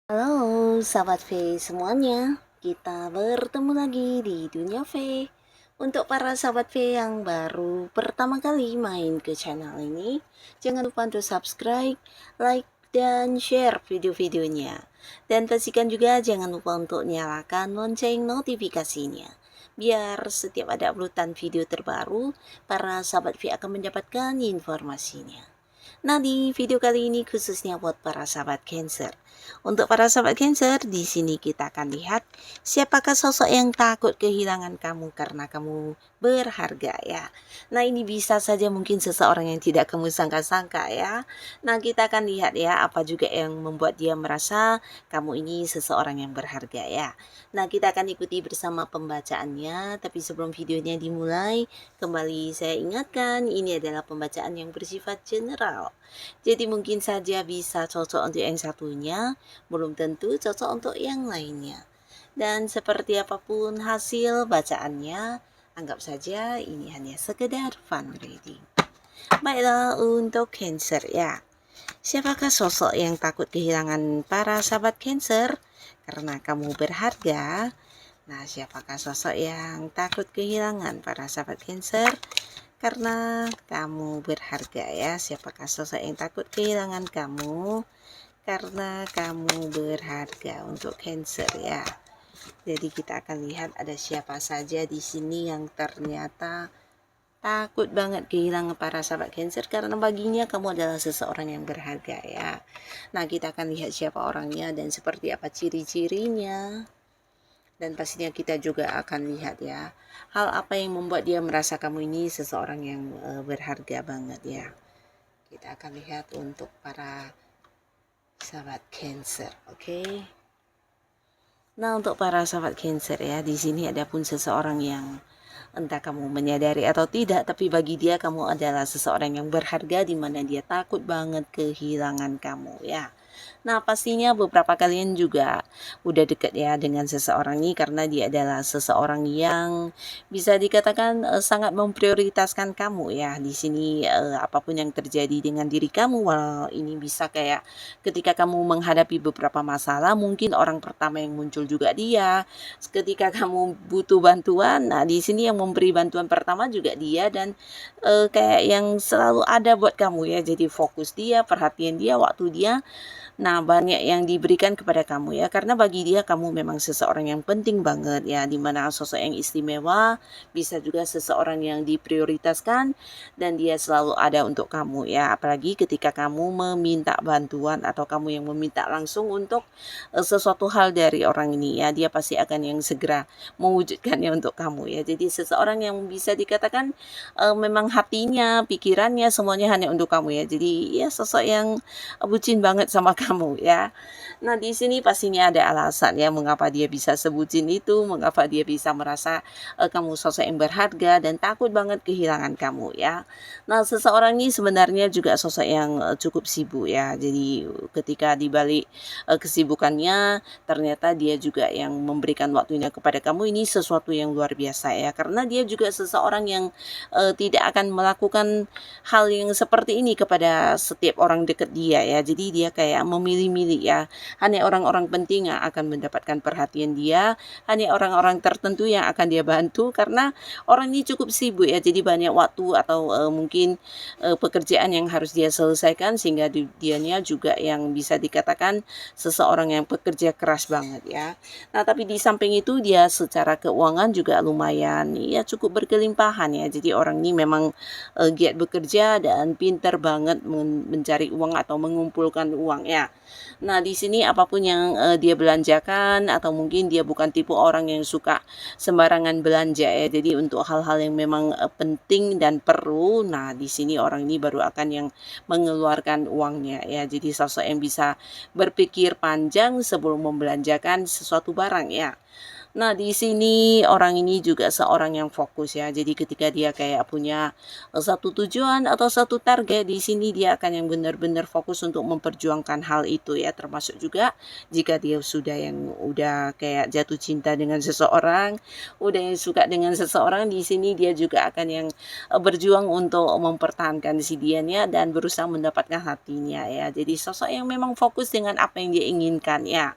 Halo, sahabat V semuanya. Kita bertemu lagi di Dunia V. Untuk para sahabat V yang baru pertama kali main ke channel ini, jangan lupa untuk subscribe, like, dan share video-videonya. Dan pastikan juga jangan lupa untuk nyalakan lonceng notifikasinya. Biar setiap ada uploadan video terbaru, para sahabat V akan mendapatkan informasinya. Nah, di video kali ini khususnya buat para sahabat Cancer. Untuk para sahabat Cancer, di sini kita akan lihat siapakah sosok yang takut kehilangan kamu karena kamu berharga ya. Nah, ini bisa saja mungkin seseorang yang tidak kamu sangka-sangka ya. Nah, kita akan lihat ya apa juga yang membuat dia merasa kamu ini seseorang yang berharga ya. Nah, kita akan ikuti bersama pembacaannya, tapi sebelum videonya dimulai, kembali saya ingatkan ini adalah pembacaan yang bersifat general. Jadi mungkin saja bisa cocok untuk yang satunya, belum tentu cocok untuk yang lainnya. Dan seperti apapun hasil bacaannya, anggap saja ini hanya sekedar fun reading. Baiklah untuk Cancer ya. Siapakah sosok yang takut kehilangan para sahabat Cancer? Karena kamu berharga. Nah, siapakah sosok yang takut kehilangan para sahabat Cancer? Karena kamu berharga ya. Siapakah sosok yang takut kehilangan kamu? Karena kamu berharga untuk Cancer ya. Jadi kita akan lihat ada siapa saja di sini yang ternyata takut banget kehilangan para sahabat Cancer karena baginya kamu adalah seseorang yang berharga ya. Nah, kita akan lihat siapa orangnya dan seperti apa ciri-cirinya. Dan pastinya kita juga akan lihat ya, hal apa yang membuat dia merasa kamu ini seseorang yang berharga banget ya. Kita akan lihat untuk para sahabat Cancer, oke? Nah, untuk para sahabat Cancer ya, di sini ada pun seseorang yang entah kamu menyadari atau tidak, tapi bagi dia kamu adalah seseorang yang berharga di mana dia takut banget kehilangan kamu ya. Nah, pastinya beberapa kalian juga udah deket ya dengan seseorang ini karena dia adalah seseorang yang bisa dikatakan sangat memprioritaskan kamu ya. Di sini apapun yang terjadi dengan diri kamu, walau ini bisa kayak ketika kamu menghadapi beberapa masalah, mungkin orang pertama yang muncul juga dia. Ketika kamu butuh bantuan, nah di sini yang memberi bantuan pertama juga dia dan kayak yang selalu ada buat kamu ya. Jadi fokus dia, perhatian dia, waktu dia. Nah, banyak yang diberikan kepada kamu ya, karena bagi dia kamu memang seseorang yang penting banget ya, dimana sosok yang istimewa, bisa juga seseorang yang diprioritaskan dan dia selalu ada untuk kamu ya, apalagi ketika kamu meminta bantuan atau kamu yang meminta langsung untuk sesuatu hal dari orang ini ya, dia pasti akan yang segera mewujudkannya untuk kamu ya. Jadi seseorang yang bisa dikatakan memang hatinya, pikirannya semuanya hanya untuk kamu ya. Jadi ya sosok yang bucin banget sama kamu ya. Nah, di sini pastinya ada alasan ya mengapa dia bisa sebutin itu, mengapa dia bisa merasa kamu sosok yang berharga dan takut banget kehilangan kamu ya. Nah, seseorang ini sebenarnya juga sosok yang cukup sibuk ya. Jadi ketika dibalik kesibukannya, ternyata dia juga yang memberikan waktunya kepada kamu ini sesuatu yang luar biasa ya. Karena dia juga seseorang yang tidak akan melakukan hal yang seperti ini kepada setiap orang dekat dia ya. Jadi dia kayak memilih-milih ya. Hanya orang-orang penting yang akan mendapatkan perhatian dia, hanya orang-orang tertentu yang akan dia bantu karena orang ini cukup sibuk ya. Jadi banyak waktu atau mungkin pekerjaan yang harus dia selesaikan sehingga dianya juga yang bisa dikatakan seseorang yang pekerja keras banget ya. Nah, tapi di samping itu dia secara keuangan juga lumayan ya cukup berkelimpahan ya. Jadi orang ini memang giat bekerja dan pintar banget mencari uang atau mengumpulkan uang ya. Nah, di sini apapun yang dia belanjakan atau mungkin dia bukan tipe orang yang suka sembarangan belanja ya. Jadi untuk hal-hal yang memang penting dan perlu, nah di sini orang ini baru akan yang mengeluarkan uangnya ya. Jadi sosok yang bisa berpikir panjang sebelum membelanjakan sesuatu barang ya. Nah, di sini orang ini juga seorang yang fokus ya. Jadi ketika dia kayak punya satu tujuan atau satu target, di sini dia akan yang benar-benar fokus untuk memperjuangkan hal itu ya. Termasuk juga jika dia sudah yang udah kayak jatuh cinta dengan seseorang, udah yang suka dengan seseorang, di sini dia juga akan yang berjuang untuk mempertahankan si dianya dan berusaha mendapatkan hatinya ya. Jadi sosok yang memang fokus dengan apa yang dia inginkan ya.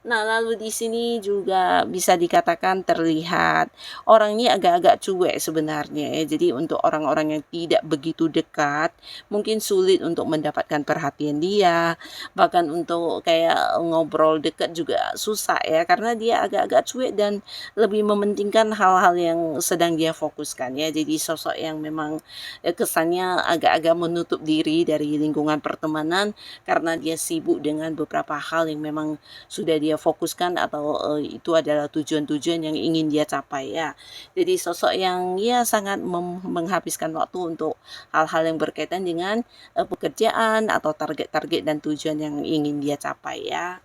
Nah, lalu di sini juga bisa dikatakan terlihat orang ini agak-agak cuek sebenarnya ya. Jadi untuk orang-orang yang tidak begitu dekat, mungkin sulit untuk mendapatkan perhatian dia. Bahkan untuk kayak ngobrol dekat juga susah ya, karena dia agak-agak cuek dan lebih mementingkan hal-hal yang sedang dia fokuskan ya. Jadi sosok yang memang kesannya agak-agak menutup diri dari lingkungan pertemanan karena dia sibuk dengan beberapa hal yang memang sudah dia fokuskan atau itu adalah tujuan-tujuan yang ingin dia capai ya. Jadi sosok yang ya sangat menghabiskan waktu untuk hal-hal yang berkaitan dengan pekerjaan atau target-target dan tujuan yang ingin dia capai ya.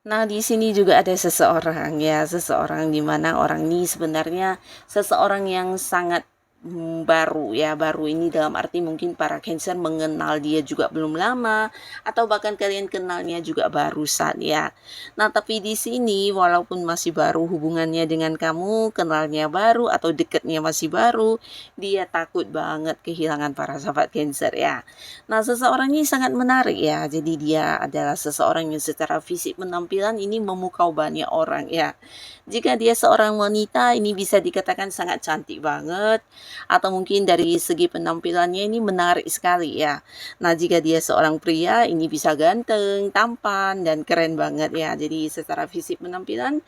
Nah, di sini juga ada seseorang ya, seseorang di mana orang ini sebenarnya seseorang yang sangat baru ya. Baru ini dalam arti mungkin para Cancer mengenal dia juga belum lama atau bahkan kalian kenalnya juga barusan ya. Nah, tapi di sini walaupun masih baru hubungannya dengan kamu, kenalnya baru atau dekatnya masih baru, dia takut banget kehilangan para sahabat Cancer ya. Nah, seseorang ini sangat menarik ya. Jadi dia adalah seseorang yang secara fisik penampilan ini memukau banyak orang ya. Jika dia seorang wanita, ini bisa dikatakan sangat cantik banget, atau mungkin dari segi penampilannya ini menarik sekali ya. Nah, jika dia seorang pria, ini bisa ganteng, tampan, dan keren banget ya. Jadi secara fisik penampilan,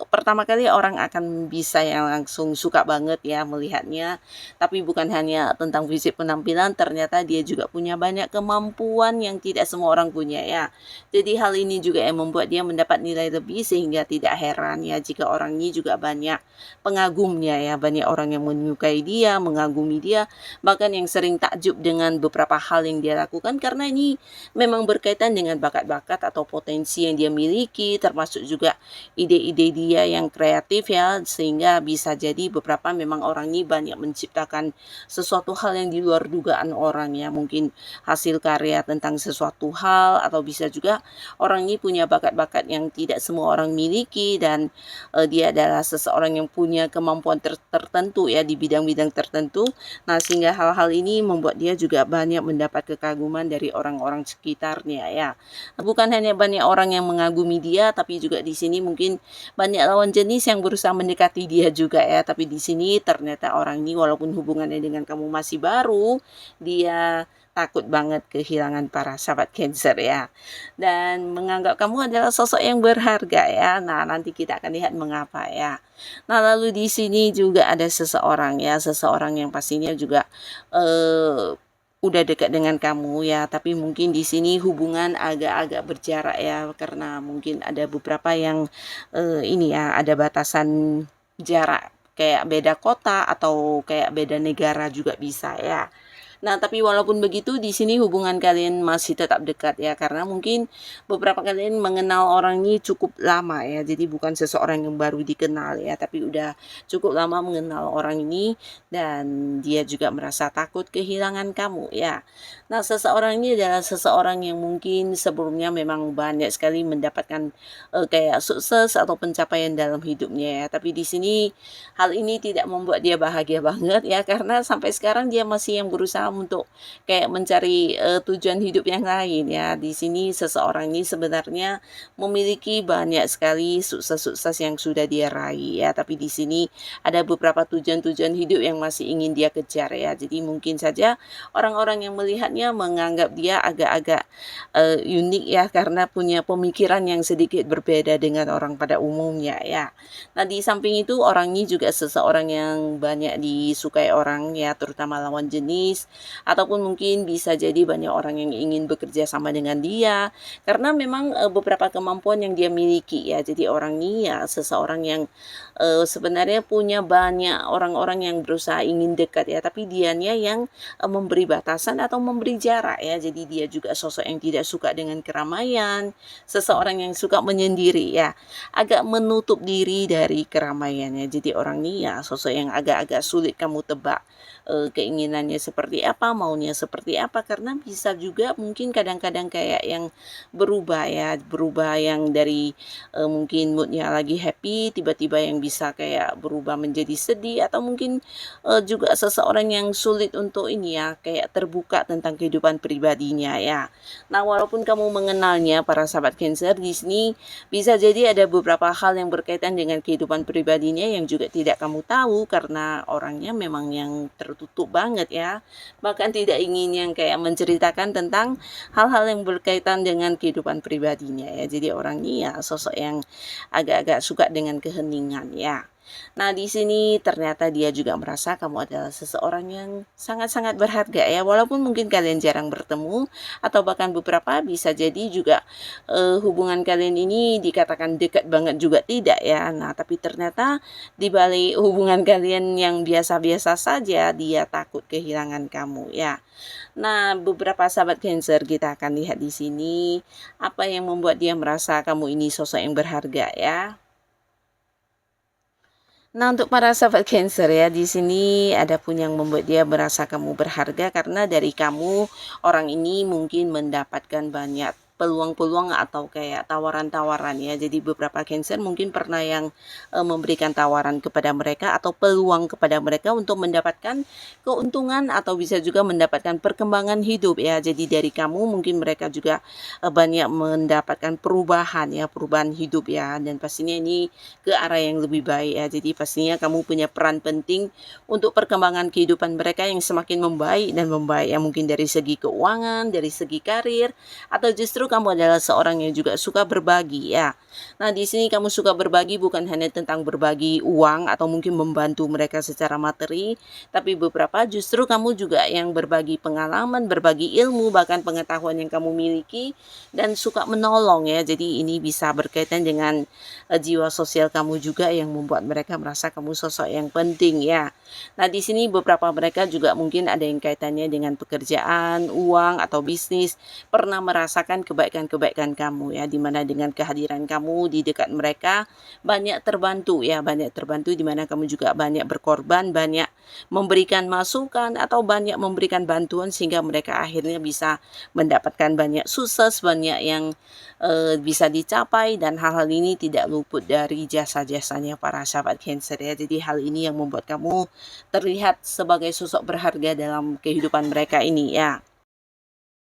pertama kali orang akan bisa yang langsung suka banget ya melihatnya. Tapi bukan hanya tentang fisik penampilan, ternyata dia juga punya banyak kemampuan yang tidak semua orang punya ya. Jadi hal ini juga yang membuat dia mendapat nilai lebih, sehingga tidak heran ya jika orang ini juga banyak pengagumnya ya, banyak orang yang menyukai dia, mengagumi dia, bahkan yang sering takjub dengan beberapa hal yang dia lakukan karena ini memang berkaitan dengan bakat-bakat atau potensi yang dia miliki, termasuk juga ide-ide dia yang kreatif ya, sehingga bisa jadi beberapa memang orang ini banyak menciptakan sesuatu hal yang di luar dugaan orang ya, mungkin hasil karya tentang sesuatu hal, atau bisa juga orang ini punya bakat-bakat yang tidak semua orang miliki dan dia adalah seseorang yang punya kemampuan tertentu ya di bidang-bidang tertentu. Nah, sehingga hal-hal ini membuat dia juga banyak mendapat kekaguman dari orang-orang sekitarnya ya. Bukan hanya banyak orang yang mengagumi dia, tapi juga di sini mungkin banyak lawan jenis yang berusaha mendekati dia juga ya. Tapi di sini ternyata orang ini walaupun hubungannya dengan kamu masih baru, dia takut banget kehilangan para sahabat Cancer ya, dan menganggap kamu adalah sosok yang berharga ya. Nah, nanti kita akan lihat mengapa ya. Nah, lalu di sini juga ada seseorang ya, seseorang yang pastinya juga udah dekat dengan kamu ya, tapi mungkin di sini hubungan agak-agak berjarak ya, karena mungkin ada beberapa yang ini ya, ada batasan jarak kayak beda kota atau kayak beda negara juga bisa ya. Nah, tapi walaupun begitu di sini hubungan kalian masih tetap dekat ya, karena mungkin beberapa kalian mengenal orang ini cukup lama ya. Jadi bukan seseorang yang baru dikenal ya, tapi udah cukup lama mengenal orang ini dan dia juga merasa takut kehilangan kamu ya. Nah, seseorang ini adalah seseorang yang mungkin sebelumnya memang banyak sekali mendapatkan kayak sukses atau pencapaian dalam hidupnya ya. Tapi di sini hal ini tidak membuat dia bahagia banget ya, karena sampai sekarang dia masih yang berusaha untuk kayak mencari tujuan hidup yang lain ya. Di sini seseorang ini sebenarnya memiliki banyak sekali sukses-sukses yang sudah dia raih ya, tapi di sini ada beberapa tujuan-tujuan hidup yang masih ingin dia kejar ya. Jadi mungkin saja orang-orang yang melihatnya menganggap dia agak-agak unik ya, karena punya pemikiran yang sedikit berbeda dengan orang pada umumnya ya. Nah, di samping itu orang ini juga seseorang yang banyak disukai orang ya, terutama lawan jenis, ataupun mungkin bisa jadi banyak orang yang ingin bekerja sama dengan dia karena memang beberapa kemampuan yang dia miliki ya. Jadi orang ini ya seseorang yang sebenarnya punya banyak orang-orang yang berusaha ingin dekat ya, tapi dianya yang memberi batasan atau memberi jarak ya. Jadi dia juga sosok yang tidak suka dengan keramaian, seseorang yang suka menyendiri ya, agak menutup diri dari keramaiannya. Jadi orang ini ya sosok yang agak-agak sulit kamu tebak keinginannya seperti apa, maunya seperti apa, karena bisa juga mungkin kadang-kadang kayak yang berubah ya, berubah yang dari mungkin moodnya lagi happy tiba-tiba yang bisa kayak berubah menjadi sedih, atau mungkin juga seseorang yang sulit untuk ini ya, kayak terbuka tentang kehidupan pribadinya ya. Nah, walaupun kamu mengenalnya para sahabat Cancer, di sini bisa jadi ada beberapa hal yang berkaitan dengan kehidupan pribadinya yang juga tidak kamu tahu karena orangnya memang yang tertutup banget ya. Bahkan tidak ingin yang kayak menceritakan tentang hal-hal yang berkaitan dengan kehidupan pribadinya ya. Jadi orang ini ya sosok yang agak-agak suka dengan keheningan ya. Nah, di sini ternyata dia juga merasa kamu adalah seseorang yang sangat-sangat berharga ya. Walaupun mungkin kalian jarang bertemu atau bahkan beberapa bisa jadi juga hubungan kalian ini dikatakan dekat banget juga tidak ya. Nah, tapi ternyata di balik hubungan kalian yang biasa-biasa saja, dia takut kehilangan kamu ya. Nah, beberapa sahabat Cancer kita akan lihat di sini apa yang membuat dia merasa kamu ini sosok yang berharga ya. Nah, untuk para sahabat Cancer ya, di sini ada pun yang membuat dia merasa kamu berharga karena dari kamu orang ini mungkin mendapatkan banyak peluang-peluang atau kayak tawaran-tawaran ya. Jadi beberapa Cancer mungkin pernah yang memberikan tawaran kepada mereka atau peluang kepada mereka untuk mendapatkan keuntungan atau bisa juga mendapatkan perkembangan hidup ya. Jadi dari kamu mungkin mereka juga banyak mendapatkan perubahan ya, perubahan hidup ya, dan pastinya ini ke arah yang lebih baik ya. Jadi pastinya kamu punya peran penting untuk perkembangan kehidupan mereka yang semakin membaik dan membaik ya, mungkin dari segi keuangan, dari segi karir, atau justru kamu adalah seorang yang juga suka berbagi ya. Nah, di sini kamu suka berbagi bukan hanya tentang berbagi uang atau mungkin membantu mereka secara materi, tapi beberapa justru kamu juga yang berbagi pengalaman, berbagi ilmu, bahkan pengetahuan yang kamu miliki dan suka menolong ya. Jadi ini bisa berkaitan dengan jiwa sosial kamu juga yang membuat mereka merasa kamu sosok yang penting ya. Nah, di sini beberapa mereka juga mungkin ada yang kaitannya dengan pekerjaan, uang atau bisnis, pernah merasakan kebaikan-kebaikan kamu ya, dimana dengan kehadiran kamu di dekat mereka banyak terbantu ya, banyak terbantu dimana kamu juga banyak berkorban, banyak memberikan masukan atau banyak memberikan bantuan sehingga mereka akhirnya bisa mendapatkan banyak sukses, banyak yang bisa dicapai, dan hal-hal ini tidak luput dari jasa-jasanya para sahabat Cancer ya. Jadi hal ini yang membuat kamu terlihat sebagai sosok berharga dalam kehidupan mereka ini ya.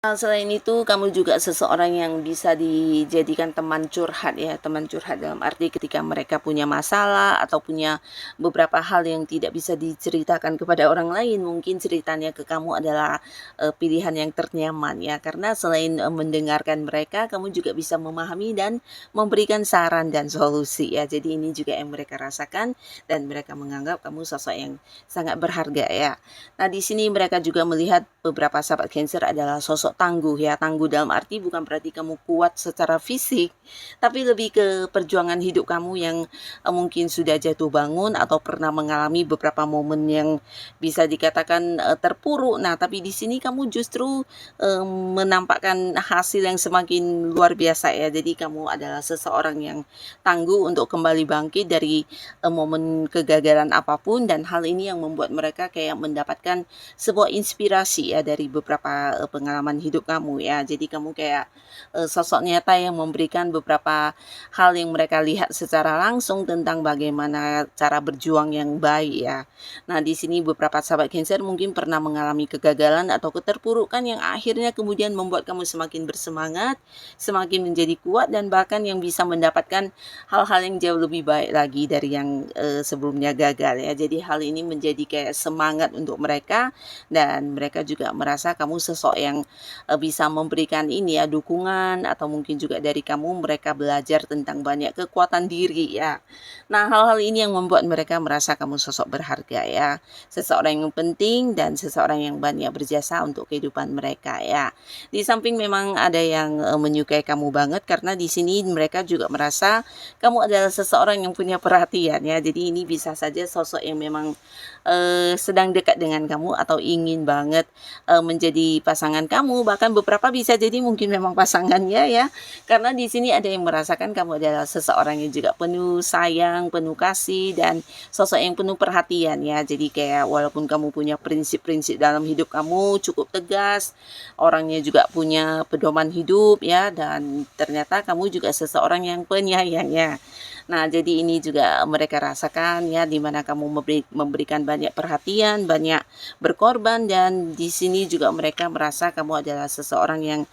Selain itu, kamu juga seseorang yang bisa dijadikan teman curhat ya, teman curhat dalam arti ketika mereka punya masalah atau punya beberapa hal yang tidak bisa diceritakan kepada orang lain, mungkin ceritanya ke kamu adalah pilihan yang ternyaman ya, karena selain mendengarkan mereka, kamu juga bisa memahami dan memberikan saran dan solusi ya. Jadi ini juga yang mereka rasakan dan mereka menganggap kamu sosok yang sangat berharga ya. Nah, di sini mereka juga melihat beberapa sahabat Cancer adalah sosok tangguh ya. Tangguh dalam arti bukan berarti kamu kuat secara fisik, tapi lebih ke perjuangan hidup kamu yang mungkin sudah jatuh bangun atau pernah mengalami beberapa momen yang bisa dikatakan terpuruk. Nah, tapi di sini kamu justru menampakkan hasil yang semakin luar biasa ya. Jadi kamu adalah seseorang yang tangguh untuk kembali bangkit dari momen kegagalan apapun, dan hal ini yang membuat mereka kayak mendapatkan sebuah inspirasi ya dari beberapa pengalaman hidup kamu ya. Jadi kamu kayak sosok nyata yang memberikan beberapa hal yang mereka lihat secara langsung tentang bagaimana cara berjuang yang baik ya. Nah, di sini beberapa sahabat Cancer mungkin pernah mengalami kegagalan atau keterpurukan yang akhirnya kemudian membuat kamu semakin bersemangat, semakin menjadi kuat, dan bahkan yang bisa mendapatkan hal-hal yang jauh lebih baik lagi dari yang sebelumnya gagal ya. Jadi hal ini menjadi kayak semangat untuk mereka, dan mereka juga merasa kamu sosok yang bisa memberikan ini ya, dukungan, atau mungkin juga dari kamu mereka belajar tentang banyak kekuatan diri ya. Nah, hal-hal ini yang membuat mereka merasa kamu sosok berharga ya, seseorang yang penting dan seseorang yang banyak berjasa untuk kehidupan mereka ya. Di samping memang ada yang menyukai kamu banget, karena di sini mereka juga merasa kamu adalah seseorang yang punya perhatian ya. Jadi ini bisa saja sosok yang memang sedang dekat dengan kamu atau ingin banget menjadi pasangan kamu, bahkan beberapa bisa jadi mungkin memang pasangannya ya. Karena di sini ada yang merasakan kamu adalah seseorang yang juga penuh sayang, penuh kasih, dan sosok yang penuh perhatian ya. Jadi kayak walaupun kamu punya prinsip-prinsip dalam hidup kamu cukup tegas, orangnya juga punya pedoman hidup ya, dan ternyata kamu juga seseorang yang penyayang ya. Nah, jadi ini juga mereka rasakan ya, di mana kamu memberikan banyak perhatian, banyak berkorban, dan di sini juga mereka merasa kamu adalah seseorang yang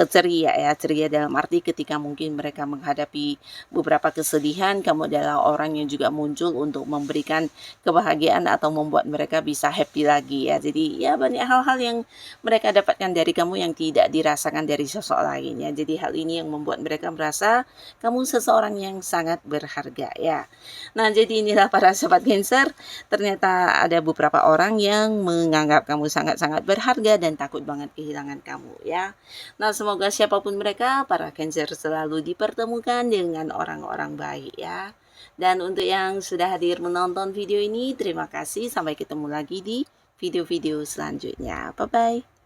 ceria ya, ceria dalam arti ketika mungkin mereka menghadapi beberapa kesedihan, kamu adalah orang yang juga muncul untuk memberikan kebahagiaan atau membuat mereka bisa happy lagi ya. Jadi ya banyak hal-hal yang mereka dapatkan dari kamu yang tidak dirasakan dari sosok lain ya. Jadi hal ini yang membuat mereka merasa kamu seseorang yang sangat berharga ya. Nah, jadi inilah para sobat Cancer, ternyata ada beberapa orang yang menganggap kamu sangat-sangat berharga dan takut banget kehilangan kamu ya. Nah, semoga siapapun mereka, para Cancer selalu dipertemukan dengan orang-orang baik ya. Dan untuk yang sudah hadir menonton video ini, terima kasih. Sampai ketemu lagi di video-video selanjutnya. Bye-bye.